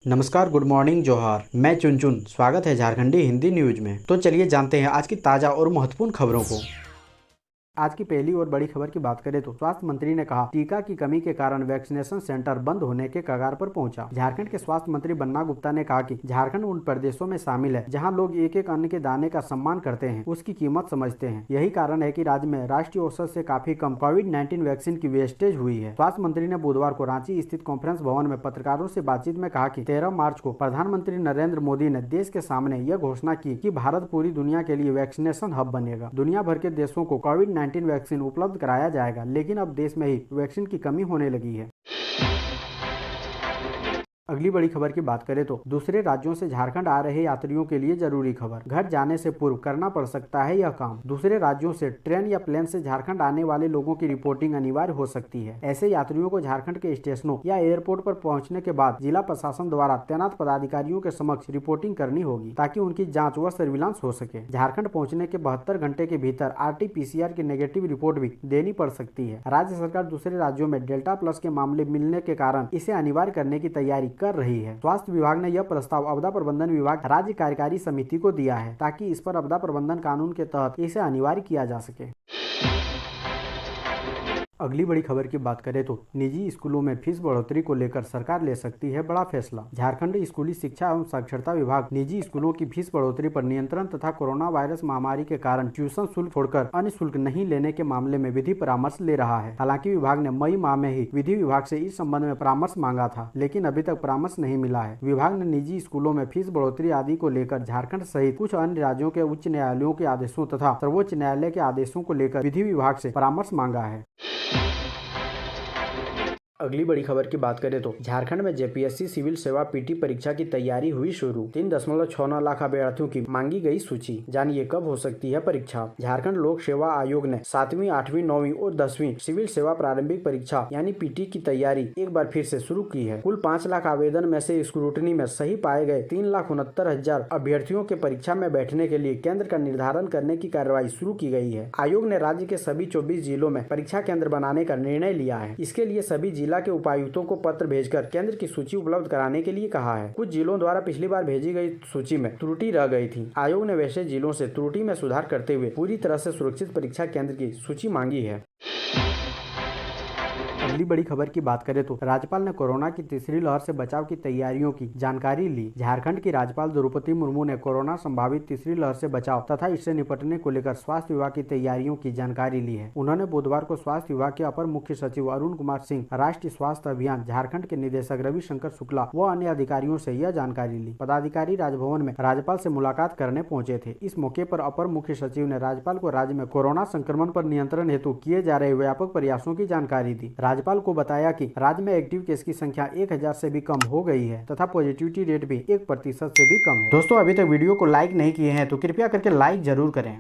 नमस्कार, good morning, जोहार। मैं चुनचुन। स्वागत है झारखंडी हिंदी न्यूज में। तो चलिए जानते हैं आज की ताजा और महत्वपूर्ण खबरों को। आज की पहली और बड़ी खबर की बात करें तो स्वास्थ्य मंत्री ने कहा, टीका की कमी के कारण वैक्सीनेशन सेंटर बंद होने के कगार पर पहुंचा। झारखंड के स्वास्थ्य मंत्री बन्ना गुप्ता ने कहा कि झारखंड उन प्रदेशों में शामिल है जहां लोग एक एक अन्न के दाने का सम्मान करते हैं, उसकी कीमत समझते हैं। यही कारण है कि राज्य में राष्ट्रीय औसत से काफी कम कोविड-19 वैक्सीन की वेस्टेज हुई है। स्वास्थ्य मंत्री ने बुधवार को रांची स्थित कॉन्फ्रेंस भवन में पत्रकारों से बातचीत में कहा कि 13 मार्च को प्रधानमंत्री नरेंद्र मोदी ने देश के सामने यह घोषणा की कि भारत पूरी दुनिया के लिए वैक्सीनेशन हब बनेगा। दुनिया भर के देशों को कोविड-19 वैक्सीन उपलब्ध कराया जाएगा, लेकिन अब देश में ही वैक्सीन की कमी होने लगी है। अगली बड़ी खबर की बात करें तो दूसरे राज्यों से झारखंड आ रहे यात्रियों के लिए जरूरी खबर। घर जाने से पूर्व करना पड़ सकता है यह काम। दूसरे राज्यों से ट्रेन या प्लेन से झारखंड आने वाले लोगों की रिपोर्टिंग अनिवार्य हो सकती है। ऐसे यात्रियों को झारखंड के स्टेशनों या एयरपोर्ट पर पहुंचने के बाद जिला प्रशासन द्वारा तैनात पदाधिकारियों के समक्ष रिपोर्टिंग करनी होगी, ताकि उनकी जाँच व सर्विलांस हो सके। झारखंड पहुँचने के 72 घंटे के भीतर RT-PCR की नेगेटिव रिपोर्ट भी देनी पड़ सकती है। राज्य सरकार दूसरे राज्यों में डेल्टा प्लस के मामले मिलने के कारण इसे अनिवार्य करने की तैयारी कर रही है। स्वास्थ्य विभाग ने यह प्रस्ताव आपदा प्रबंधन विभाग राज्य कार्यकारी समिति को दिया है, ताकि इस पर आपदा प्रबंधन कानून के तहत इसे अनिवार्य किया जा सके। अगली बड़ी खबर की बात करें तो निजी स्कूलों में फीस बढ़ोतरी को लेकर सरकार ले सकती है बड़ा फैसला। झारखंड स्कूली शिक्षा एवं साक्षरता विभाग निजी स्कूलों की फीस बढ़ोतरी पर नियंत्रण तथा कोरोना वायरस महामारी के कारण ट्यूशन शुल्क छोड़कर अन्य शुल्क नहीं लेने के मामले में विधि परामर्श ले रहा है। हालांकि विभाग ने मई माह में ही विधि विभाग से इस संबंध में परामर्श मांगा था, लेकिन अभी तक परामर्श नहीं मिला है। विभाग ने निजी स्कूलों में फीस बढ़ोतरी आदि को लेकर झारखंड सहित कुछ अन्य राज्यों के उच्च न्यायालयों के आदेशों तथा सर्वोच्च न्यायालय के आदेशों को लेकर विधि विभाग से परामर्श मांगा है। अगली बड़ी खबर की बात करें तो झारखंड में जेपीएससी सिविल सेवा पीटी परीक्षा की तैयारी हुई शुरू। 3.69 लाख अभ्यर्थियों की मांगी गई सूची। जानिए कब हो सकती है परीक्षा। झारखंड लोक सेवा आयोग ने 7वीं, 8वीं, 9वीं और 10वीं सिविल सेवा प्रारंभिक परीक्षा यानी पीटी की तैयारी एक बार फिर से शुरू की है। कुल 5 लाख आवेदन में से स्क्रूटनी में सही पाए गए 3,69,000 अभ्यर्थियों के परीक्षा में बैठने के लिए केंद्र का निर्धारण करने की कार्रवाई शुरू की गई है। आयोग ने राज्य के सभी 24 जिलों में परीक्षा केंद्र बनाने का निर्णय लिया है। इसके लिए सभी जिला के उपायुक्तों को पत्र भेजकर केंद्र की सूची उपलब्ध कराने के लिए कहा है। कुछ जिलों द्वारा पिछली बार भेजी गई सूची में त्रुटि रह गई थी। आयोग ने वैसे जिलों से त्रुटि में सुधार करते हुए पूरी तरह से सुरक्षित परीक्षा केंद्र की सूची मांगी है। अगली बड़ी खबर की बात करें तो राज्यपाल ने कोरोना की तीसरी लहर से बचाव की तैयारियों की जानकारी ली। झारखंड की राज्यपाल द्रौपदी मुर्मू ने कोरोना संभावित तीसरी लहर से बचाव तथा इससे निपटने को लेकर स्वास्थ्य विभाग की तैयारियों की जानकारी ली है। उन्होंने बुधवार को स्वास्थ्य विभाग के अपर मुख्य सचिव अरुण कुमार सिंह, राष्ट्रीय स्वास्थ्य अभियान झारखंड के निदेशक रविशंकर शुक्ला व अन्य अधिकारियों से यह जानकारी ली। पदाधिकारी राजभवन में राज्यपाल से मुलाकात करने पहुंचे थे। इस मौके पर अपर मुख्य सचिव ने राज्यपाल को राज्य में कोरोना संक्रमण पर नियंत्रण हेतु किए जा रहे व्यापक प्रयासों की जानकारी दी। राज्यपाल को बताया कि राज्य में एक्टिव केस की संख्या 1000 से भी कम हो गई है तथा पॉजिटिविटी रेट भी 1% से भी कम है। दोस्तों, अभी तक वीडियो को लाइक नहीं किए हैं तो कृपया करके लाइक जरूर करें।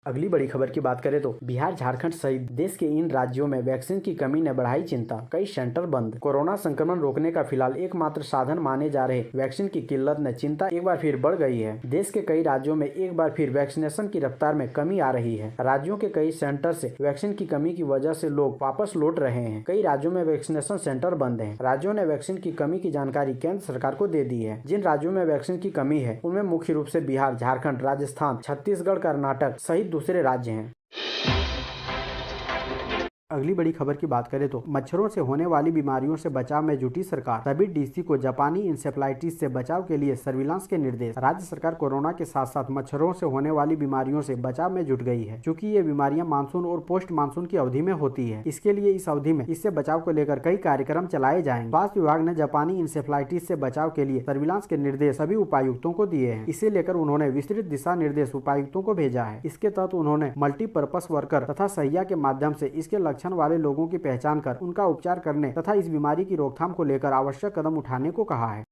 अगली बड़ी खबर की बात करें तो बिहार, झारखंड सहित देश के इन राज्यों में वैक्सीन की कमी ने बढ़ाई चिंता। कई सेंटर बंद। कोरोना संक्रमण रोकने का फिलहाल एकमात्र साधन माने जा रहे वैक्सीन की किल्लत ने चिंता एक बार फिर बढ़ गई है। देश के कई राज्यों में एक बार फिर वैक्सीनेशन की रफ्तार में कमी आ रही है। राज्यों के कई सेंटर से वैक्सीन की कमी की वजह से लोग वापस लौट रहे हैं। कई राज्यों में वैक्सीनेशन सेंटर बंद है। राज्यों ने वैक्सीन की कमी की जानकारी केंद्र सरकार को दे दी है। जिन राज्यों में वैक्सीन की कमी है उनमें मुख्य रूप से बिहार, झारखंड, राजस्थान, छत्तीसगढ़, कर्नाटक सहित दूसरे राज्य हैं। अगली बड़ी खबर की बात करें तो मच्छरों से होने वाली बीमारियों से बचाव में जुटी सरकार। सभी डीसी को जापानी इंसेफ्लाइटिस से बचाव के लिए सर्विलांस के निर्देश। राज्य सरकार कोरोना के साथ साथ मच्छरों से होने वाली बीमारियों से बचाव में जुट गई है। चूंकि ये बीमारियां मानसून और पोस्ट मानसून की अवधि में होती है, इसके लिए इस अवधि में इससे बचाव को लेकर कई कार्यक्रम चलाए जाएंगे। स्वास्थ्य विभाग ने जापानी इंसेफ्लाइटिस से बचाव के लिए सर्विलांस के निर्देश सभी उपायुक्तों को दिए हैं। इसे लेकर उन्होंने विस्तृत दिशा निर्देश उपायुक्तों को भेजा है। इसके तहत उन्होंने मल्टीपर्पस वर्कर तथा सहिया के माध्यम से इसके लक्षण वाले लोगों की पहचान कर उनका उपचार करने तथा इस बीमारी की रोकथाम को लेकर आवश्यक कदम उठाने को कहा है।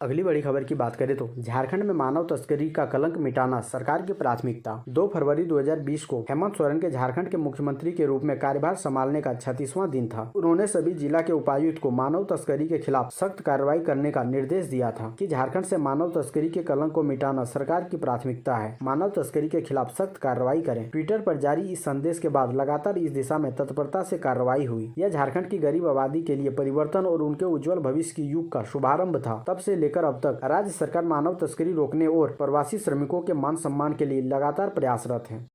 अगली बड़ी खबर की बात करें तो झारखंड में मानव तस्करी का कलंक मिटाना सरकार की प्राथमिकता। 2 फरवरी 2020 को हेमंत सोरेन के झारखंड के मुख्यमंत्री के रूप में कार्यभार संभालने का 36वां दिन था। उन्होंने सभी जिला के उपायुक्त को मानव तस्करी के खिलाफ सख्त कार्रवाई करने का निर्देश दिया था कि झारखंड से मानव तस्करी के कलंक को मिटाना सरकार की प्राथमिकता है। मानव तस्करी के खिलाफ सख्त कार्रवाई करें। ट्विटर पर जारी इस संदेश के बाद लगातार इस दिशा में तत्परता से कार्रवाई हुई। यह झारखंड की गरीब आबादी के लिए परिवर्तन और उनके उज्जवल भविष्य की युग का शुभारंभ था। तब से लेकर अब तक राज्य सरकार मानव तस्करी रोकने और प्रवासी श्रमिकों के मान सम्मान के लिए लगातार प्रयासरत है।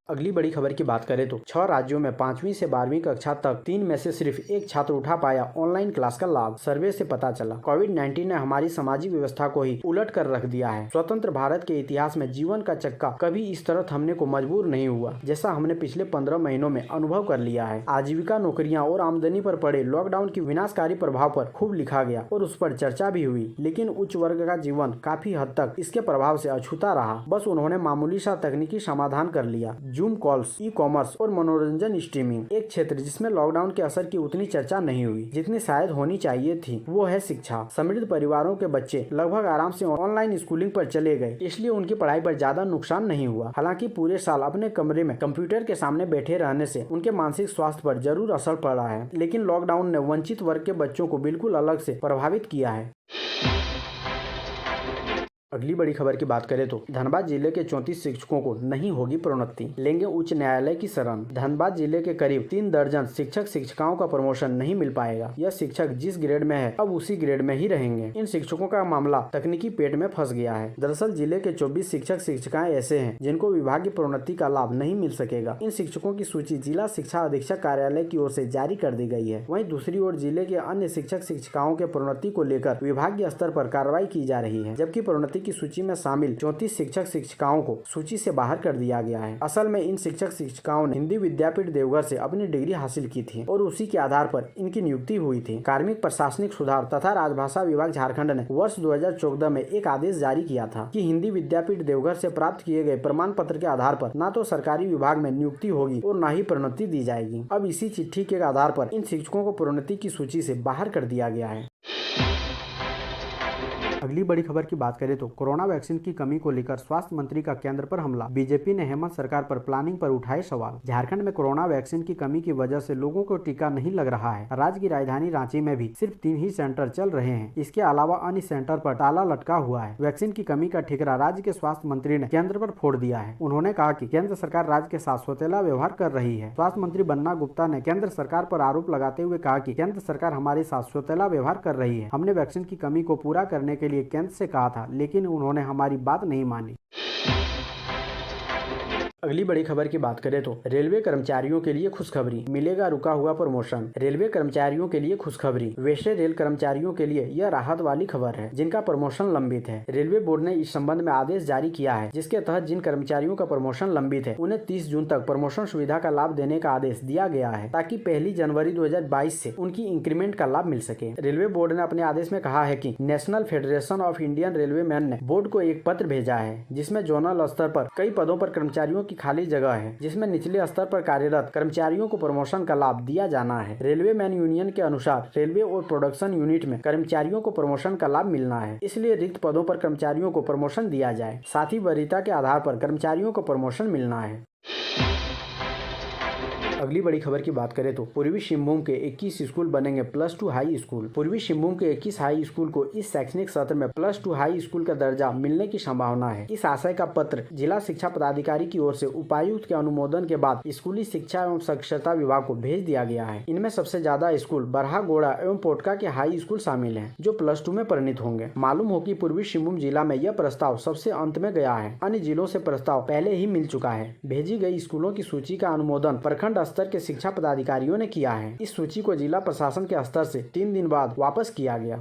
अगली बड़ी खबर की बात करें तो 6 राज्यों में 5वीं से 12वीं कक्षा तक 3 में से सिर्फ एक छात्र उठा पाया ऑनलाइन क्लास का लाभ। सर्वे से पता चला कोविड-19 ने हमारी सामाजिक व्यवस्था को ही उलट कर रख दिया है। स्वतंत्र भारत के इतिहास में जीवन का चक्का कभी इस तरह थमने को मजबूर नहीं हुआ जैसा हमने पिछले 15 महीनों में अनुभव कर लिया है। आजीविका, नौकरियां और आमदनी पर पड़े लॉकडाउन की विनाशकारी प्रभाव पर खूब लिखा गया और उस पर चर्चा भी हुई, लेकिन उच्च वर्ग का जीवन काफी हद तक इसके प्रभाव से अछूता रहा। बस उन्होंने मामूली सा तकनीकी समाधान कर लिया। जूम कॉल्स, ई कॉमर्स और मनोरंजन स्ट्रीमिंग। एक क्षेत्र जिसमें लॉकडाउन के असर की उतनी चर्चा नहीं हुई जितनी शायद होनी चाहिए थी, वो है शिक्षा। समृद्ध परिवारों के बच्चे लगभग आराम से ऑनलाइन स्कूलिंग पर चले गए, इसलिए उनकी पढ़ाई पर ज्यादा नुकसान नहीं हुआ। हालांकि पूरे साल अपने कमरे में कंप्यूटर के सामने बैठे रहने से उनके मानसिक स्वास्थ्य पर जरूर असर पड़ा है, लेकिन लॉकडाउन ने वंचित वर्ग के बच्चों को बिल्कुल अलग से प्रभावित किया है। अगली बड़ी खबर की बात करें तो धनबाद जिले के 34 शिक्षकों को नहीं होगी प्रोन्नति, लेंगे उच्च न्यायालय की शरण। धनबाद जिले के करीब 3 दर्जन शिक्षक शिक्षिकाओं का प्रमोशन नहीं मिल पाएगा। यह शिक्षक जिस ग्रेड में है अब उसी ग्रेड में ही रहेंगे। इन शिक्षकों का मामला तकनीकी पेट में फंस गया है। दरअसल जिले के 24 शिक्षक शिक्षिकाएं ऐसे हैं जिनको विभागीय प्रोन्नति का लाभ नहीं मिल सकेगा। इन शिक्षकों की सूची जिला शिक्षा अधीक्षक कार्यालय की ओर से जारी कर दी गई है। वहीं दूसरी ओर जिले के अन्य शिक्षक शिक्षिकाओं के प्रोन्नति को लेकर विभागीय स्तर पर कार्रवाई की जा रही है, जबकि प्रोन्नति की सूची में शामिल 34 शिक्षक शिक्षिकाओं को सूची से बाहर कर दिया गया है। असल में इन शिक्षक शिक्षिकाओं ने हिंदी विद्यापीठ देवघर से अपनी डिग्री हासिल की थी और उसी के आधार पर इनकी नियुक्ति हुई थी। कार्मिक प्रशासनिक सुधार तथा राजभाषा विभाग झारखंड ने वर्ष 2014 में एक आदेश जारी किया था कि हिंदी विद्यापीठ देवघर से प्राप्त किए गए प्रमाण पत्र के आधार पर न तो सरकारी विभाग में नियुक्ति होगी और न ही प्रोन्नति दी जाएगी। अब इसी चिट्ठी के आधार पर इन शिक्षकों को प्रोन्नति की सूची से बाहर कर दिया गया है। अगली बड़ी खबर की बात करें तो कोरोना वैक्सीन की कमी को लेकर स्वास्थ्य मंत्री का केंद्र पर हमला। बीजेपी ने हेमंत सरकार पर प्लानिंग पर उठाए सवाल। झारखंड में कोरोना वैक्सीन की कमी की वजह से लोगों को टीका नहीं लग रहा है। राज्य की राजधानी रांची में भी सिर्फ 3 ही सेंटर चल रहे हैं। इसके अलावा अन्य सेंटर पर ताला लटका हुआ है। वैक्सीन की कमी का ठिकरा राज्य के स्वास्थ्य मंत्री ने केंद्र पर फोड़ दिया है। उन्होंने कहा कि केंद्र सरकार राज्य के साथ सौतेला व्यवहार कर रही है। स्वास्थ्य मंत्री बन्ना गुप्ता ने केंद्र सरकार पर आरोप लगाते हुए कहा कि केंद्र सरकार हमारे साथ सौतेला व्यवहार कर रही है। हमने वैक्सीन की कमी को पूरा करने के लिए केंद्र से कहा था, लेकिन उन्होंने हमारी बात नहीं मानी। अगली बड़ी खबर की बात करें तो रेलवे कर्मचारियों के लिए खुशखबरी, मिलेगा रुका हुआ प्रमोशन। रेलवे कर्मचारियों के लिए खुशखबरी। वेस्टे रेल कर्मचारियों के लिए यह राहत वाली खबर है जिनका प्रमोशन लंबित है। रेलवे बोर्ड ने इस संबंध में आदेश जारी किया है, जिसके तहत जिन कर्मचारियों का प्रमोशन लंबित है उन्हें 30 जून तक प्रमोशन सुविधा का लाभ देने का आदेश दिया गया है, ताकि 1 जनवरी 2022 से उनकी इंक्रीमेंट का लाभ मिल सके। रेलवे बोर्ड ने अपने आदेश में कहा है कि national federation of Indian railway man ने बोर्ड को एक पत्र भेजा है, जिसमें जोनल स्तर पर कई पदों पर कर्मचारियों की खाली जगह है, जिसमें निचले स्तर पर कार्यरत कर्मचारियों को प्रमोशन का लाभ दिया जाना है। रेलवे मैन यूनियन के अनुसार रेलवे और प्रोडक्शन यूनिट में कर्मचारियों को प्रमोशन का लाभ मिलना है, इसलिए रिक्त पदों पर कर्मचारियों को प्रमोशन दिया जाए। साथ ही वरीयता के आधार पर कर्मचारियों को प्रमोशन मिलना है। अगली बड़ी खबर की बात करें तो पूर्वी सिंहभूम के 21 स्कूल बनेंगे +2 हाई स्कूल। पूर्वी सिंहभूम के 21 हाई स्कूल को इस शैक्षणिक सत्र में +2 हाई स्कूल का दर्जा मिलने की संभावना है। इस आशय का पत्र जिला शिक्षा पदाधिकारी की ओर से उपायुक्त के अनुमोदन के बाद स्कूली शिक्षा एवं साक्षरता विभाग को भेज दिया गया है। इनमें सबसे ज्यादा स्कूल बरहागोड़ा एवं पोटका के हाई स्कूल शामिल है, जो +2 में परिणित होंगे। मालूम हो कि पूर्वी सिंहभूम जिला में यह प्रस्ताव सबसे अंत में गया है। अन्य जिलों से प्रस्ताव पहले ही मिल चुका है। भेजी गई स्कूलों की सूची का अनुमोदन प्रखंड स्तर के शिक्षा पदाधिकारियों ने किया है। इस सूची को जिला प्रशासन के स्तर से 3 दिन बाद वापस किया गया।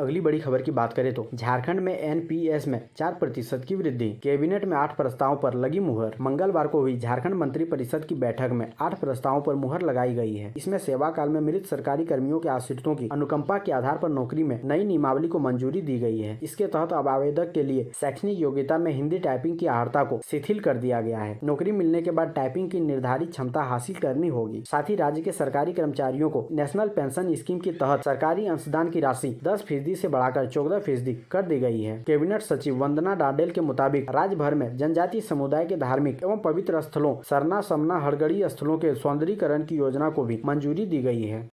अगली बड़ी खबर की बात करें तो झारखंड में एनपीएस में 4% की वृद्धि। कैबिनेट में 8 प्रस्तावों पर लगी मुहर। मंगलवार को हुई झारखंड मंत्री परिषद की बैठक में 8 प्रस्तावों पर मुहर लगाई गई है। इसमें सेवा काल में मृत सरकारी कर्मियों के आश्रितों की अनुकंपा के आधार पर नौकरी में नई नियमावली को मंजूरी दी गई है। इसके तहत अब आवेदक के लिए शैक्षणिक योग्यता में हिंदी टाइपिंग की अर्हता को शिथिल कर दिया गया है। नौकरी मिलने के बाद टाइपिंग की निर्धारित क्षमता हासिल करनी होगी। साथ ही राज्य के सरकारी कर्मचारियों को नेशनल पेंशन स्कीम के तहत सरकारी अंशदान की राशि 10% से बढ़ाकर 14% कर दी गई है। कैबिनेट सचिव वंदना डाडेल के मुताबिक राज्य भर में जनजातीय समुदाय के धार्मिक एवं पवित्र स्थलों सरना समना हड़गड़ी स्थलों के सौंदर्यीकरण की योजना को भी मंजूरी दी गई है।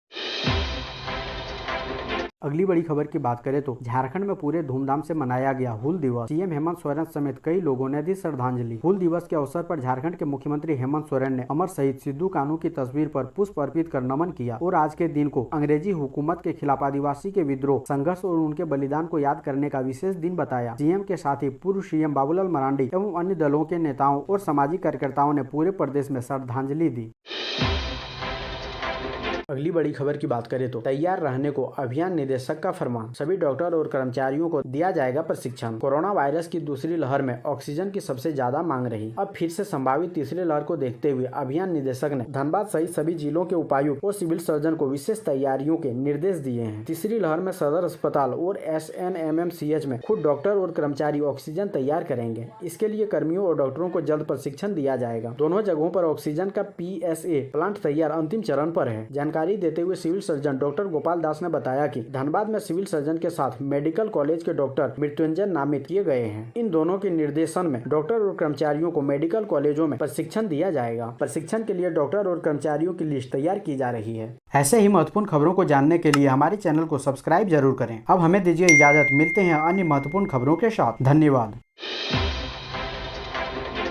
अगली बड़ी खबर की बात करें तो झारखंड में पूरे धूमधाम से मनाया गया हूल दिवस। सीएम हेमंत सोरेन समेत कई लोगों ने दी श्रद्धांजलि। हूल दिवस के अवसर पर झारखंड के मुख्यमंत्री हेमंत सोरेन ने अमर शहीद सिद्धू कान्हू की तस्वीर पर पुष्प अर्पित कर नमन किया और आज के दिन को अंग्रेजी हुकूमत के खिलाफ आदिवासी के विद्रोह, संघर्ष और उनके बलिदान को याद करने का विशेष दिन बताया। सीएम के साथ ही पूर्व सीएम बाबूलाल मरांडी एवं अन्य दलों के नेताओं और सामाजिक कार्यकर्ताओं ने पूरे प्रदेश में श्रद्धांजलि दी। अगली बड़ी खबर की बात करें तो तैयार रहने को अभियान निदेशक का फरमान। सभी डॉक्टर और कर्मचारियों को दिया जाएगा प्रशिक्षण। कोरोना वायरस की दूसरी लहर में ऑक्सीजन की सबसे ज्यादा मांग रही। अब फिर से संभावित तीसरी लहर को देखते हुए अभियान निदेशक ने धनबाद सहित सभी जिलों के उपायुक्त और सिविल सर्जन को विशेष तैयारियों के निर्देश दिए हैं। तीसरी लहर में सदर अस्पताल और SNMMCH में खुद डॉक्टर और कर्मचारी ऑक्सीजन तैयार करेंगे। इसके लिए कर्मियों और डॉक्टरों को जल्द प्रशिक्षण दिया जाएगा। दोनों जगहों पर ऑक्सीजन का PSA प्लांट तैयार अंतिम चरण पर है। जानकारी देते हुए civil surgeon doctor Gopal Das ने बताया कि धनबाद में सिविल सर्जन के साथ मेडिकल कॉलेज के डॉक्टर मृत्युंजय नामित किए गए हैं। इन दोनों के निर्देशन में डॉक्टर और कर्मचारियों को मेडिकल कॉलेजों में प्रशिक्षण दिया जाएगा। प्रशिक्षण के लिए डॉक्टर और कर्मचारियों की लिस्ट तैयार की जा रही है। ऐसे ही महत्वपूर्ण खबरों को जानने के लिए हमारे चैनल को सब्सक्राइब जरूर करें। अब हमें दीजिए इजाजत, मिलते हैं अन्य महत्वपूर्ण खबरों के साथ। धन्यवाद।